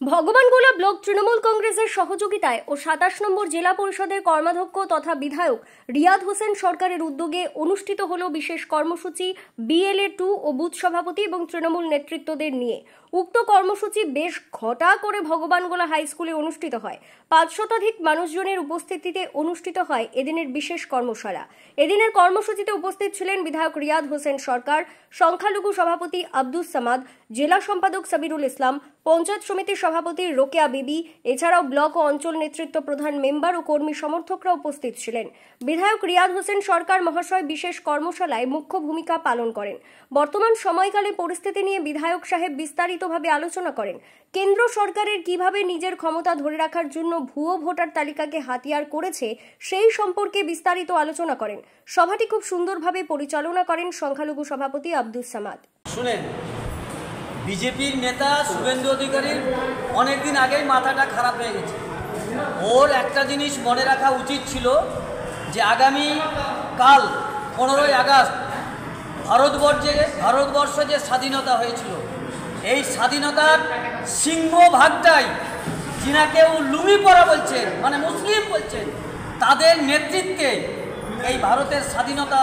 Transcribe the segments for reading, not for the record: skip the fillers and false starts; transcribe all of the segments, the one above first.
Bhagwangola block Trinamool কংগ্রেসের সহযোগিতায় ও ২৭ নম্বর জেলা পরিষদের কর্মাধ্যক্ষ তথা বিধায়ক রিয়াদ হোসেন সরকারের উদ্যোগে অনুষ্ঠিত হল বিশেষ কর্মসূচি বিএলএ 2 ও বুথ সভাপতি এবং তৃণমূল নেতৃত্বদের নিয়ে। উক্ত কর্মসূচি বেশ ঘটা করে ভগবানগোলা হাই স্কুলে অনুষ্ঠিত হয়। ৫ শতাধিক মানুষজনের উপস্থিতিতে অনুষ্ঠিত হয় এদিনের বিশেষ কর্মশালা। এদিনের কর্মসূচিতে উপস্থিত ছিলেন বিধায়ক রিয়াদ হোসেন সরকার, সংখ্যালঘু সভাপতি আব্দুস সামাদ, জেলা সম্পাদক সাবিরুল ইসলাম, পঞ্চায়েত সমিতির সভাপতি রোকেয়া বিবি, এছাড়াও ব্লক ও অঞ্চল নেতৃত্ব প্রধান মেম্বার ও কর্মী সমর্থকরা উপস্থিত ছিলেন। বিধায়ক রিয়াদ হোসেন সরকার মহাশয় বিশেষ কর্মশালায় মুখ্য ভূমিকা পালন করেন। বর্তমান সময়কালে পরিস্থিতি নিয়ে বিধায়ক সাহেব বিস্তারিতভাবে আলোচনা করেন। কেন্দ্র সরকারের কিভাবে নিজের ক্ষমতা ধরে রাখার জন্য ভুয়ো ভোটার তালিকাকে হাতিয়ার করেছে সেই সম্পর্কে বিস্তারিত আলোচনা করেন। সভাটি খুব সুন্দরভাবে পরিচালনা করেন সংখ্যালঘু সভাপতি আব্দুস সামাদ। শুনেন, বিজেপির নেতা শুভেন্দু অধিকারীর অনেকদিন আগেই মাথাটা খারাপ হয়ে গেছে। ওর একটা জিনিস মনে রাখা উচিত ছিল যে আগামী কাল 15ই আগস্ট ভারতবর্ষ যে স্বাধীনতা হয়েছিল, এই স্বাধীনতার সিংহভাগটাই যিনা কেউ লুঙ্গি পরা বলছেন, মানে মুসলিম বলছেন, তাদের নেতৃত্বে এই ভারতের স্বাধীনতা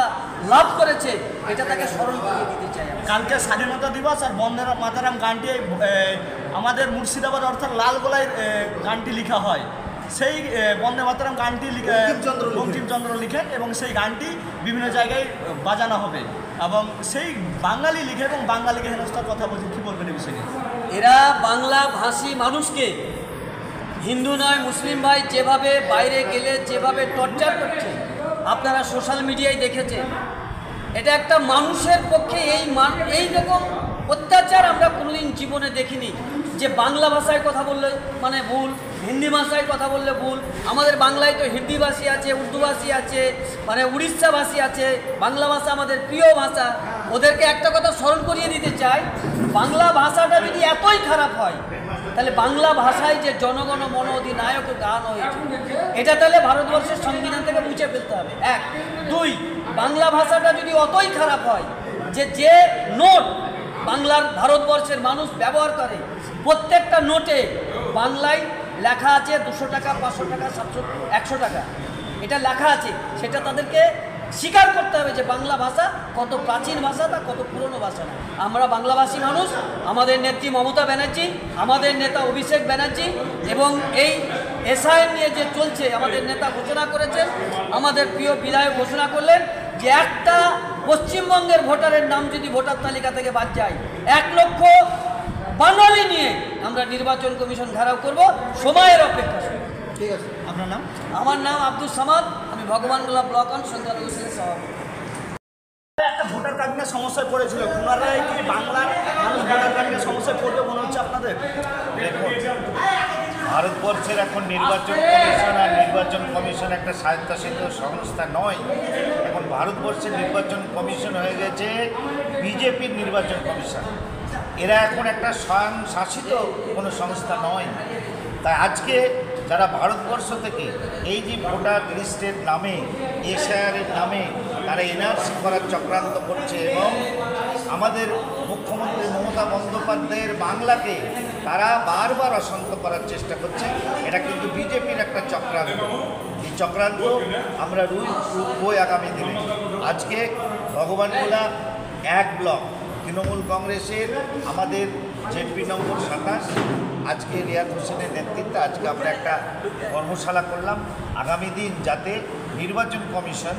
লাভ করেছে। এটা তাকে স্মরণ করিয়ে দিতে চাই। কালকে স্বাধীনতা দিবস আর বন্দে মাতরম গানটি আমাদের মুর্শিদাবাদ অর্থাৎ লালগোলায় গানটি লেখা হয়। সেই বন্দে মাতরম গানটি বঙ্কিমচন্দ্র লিখেন এবং সেই গানটি বিভিন্ন জায়গায় বাজানো হবে এবং সেই বাঙালি লিখে এবং বাঙালিকে হেনস্থার কথা বলছে। কী বলবেন এই বিষয়ে? এরা বাংলা ভাষী মানুষকে, হিন্দু নয় মুসলিম ভাই, যেভাবে বাইরে গেলে যেভাবে টর্চার করছে আপনারা সোশ্যাল মিডিয়ায় দেখেছেন। এটা একটা মানুষের পক্ষে এই রকম অত্যাচার আমরা কোনোদিন জীবনে দেখিনি। যে বাংলা ভাষায় কথা বললে মানে ভুল, হিন্দি ভাষায় কথা বললে ভুল। আমাদের বাংলায় তো হিন্দিভাষী আছে, উর্দুভাষী আছে, মানে উড়িষ্যাভাষী আছে। বাংলা ভাষা আমাদের প্রিয় ভাষা। ওদেরকে একটা কথা স্মরণ করিয়ে দিতে চাই, বাংলা ভাষাটা যদি এতই খারাপ হয় তাহলে বাংলা ভাষায় যে জনগণ মন অধিনায়ক গান হয়েছে, এটা তাহলে ভারতবর্ষের সংবিধান থেকে মুছে ফেলতে হবে। 1, 2, বাংলা ভাষাটা যদি অতই খারাপ হয় যে নোট বাংলার ভারতবর্ষের মানুষ ব্যবহার করে, প্রত্যেকটা নোটে বাংলায় লেখা আছে 200 টাকা, 500 টাকা, 700, 100 টাকা, এটা লেখা আছে। সেটা তাদেরকে স্বীকার করতে হবে যে বাংলা ভাষা কত প্রাচীন ভাষা, তা কত পুরনো ভাষা। আমরা বাংলাভাষী মানুষ। আমাদের নেত্রী মমতা ব্যানার্জি, আমাদের নেতা অভিষেক ব্যানার্জি এবং এই এসআইএম নিয়ে যে চলছে, আমাদের নেতা ঘোষণা করেছেন, আমাদের প্রিয় বিধায়ক ঘোষণা করলেন যে একটা পশ্চিমবঙ্গের ভোটারের নাম যদি ভোটার তালিকা থেকে বাদ যায়, 1 লক্ষ বাঙালি নিয়ে আমরা নির্বাচন কমিশন ঘেরাও করব। সময়ের অপেক্ষা। ঠিক আছে, আপনার নাম? আমার নাম আব্দুস সামাদ, আমি ভগবানগোলা ব্লক সংখ্যালঘু সভাপতি। একটা ভোটার কার্ড নিয়ে সমস্যায় পড়েছিল, পুনরায় কি বাংলার মানুষ ভোটার কার্ড নিয়ে সমস্যায় পড়বে মনে হচ্ছে আপনাদের? ভারতবর্ষের এখন নির্বাচন কমিশন আর নির্বাচন কমিশন একটা স্বায়ত্তশাসিত সংস্থা নয়। এখন ভারতবর্ষের নির্বাচন কমিশন হয়ে গেছে বিজেপির নির্বাচন কমিশন। এরা এখন একটা স্বয়ংশাসিত কোনো সংস্থা নয়। তাই আজকে যারা ভারতবর্ষ থেকে এই যে ভোটার লিস্টের নামে, এসআইআরের নামে তারা এনআরসি করার চক্রান্ত করছে এবং আমাদের মুখ্যমন্ত্রী মমতা বন্দ্যোপাধ্যায়ের বাংলাকে তারা বারবার অশান্ত করার চেষ্টা করছে, এটা কিন্তু বিজেপির একটা চক্রান্ত। এই চক্রান্ত আমরা রুখবই আগামী দিনে। আজকে ভগবানগোলা 1 ব্লক তৃণমূল কংগ্রেসের আমাদের জেপি নম্বর 27 আজকে রিয়াদ হোসেনের নেতৃত্বে আজকে আমরা একটা কর্মশালা করলাম। আগামী দিন যাতে নির্বাচন কমিশন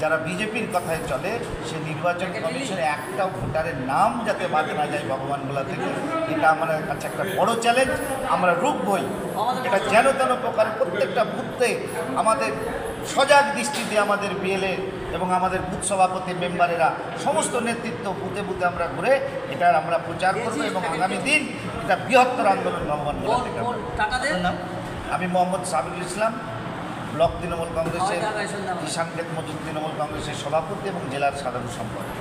যারা বিজেপির কথায় চলে, সে নির্বাচন কমিশনে একটাও ভোটারের নাম যাতে বাদ না যায় ভগবানগোলা থেকে, এটা আমাদের কাছে একটা বড় চ্যালেঞ্জ। আমরা রুখবই। এটা যেন তেন প্রকারে প্রত্যেকটা বুথে আমাদের সজাগ দৃষ্টি দিয়ে আমাদের বিএলএ এবং আমাদের বুথ সভাপতি মেম্বারেরা সমস্ত নেতৃত্ব বুথে বুথে আমরা ঘুরে এটার আমরা প্রচার করবো এবং আগামী দিন এটা বৃহত্তর আন্দোলন ভগবানগোলা থেকে। আমি মোহাম্মদ সাবিরুল ইসলাম, ব্লক তৃণমূল কংগ্রেসের ঈশানক্ষেত মজুদ তৃণমূল কংগ্রেসের সভাপতি এবং জেলার সাধারণ সম্পাদক।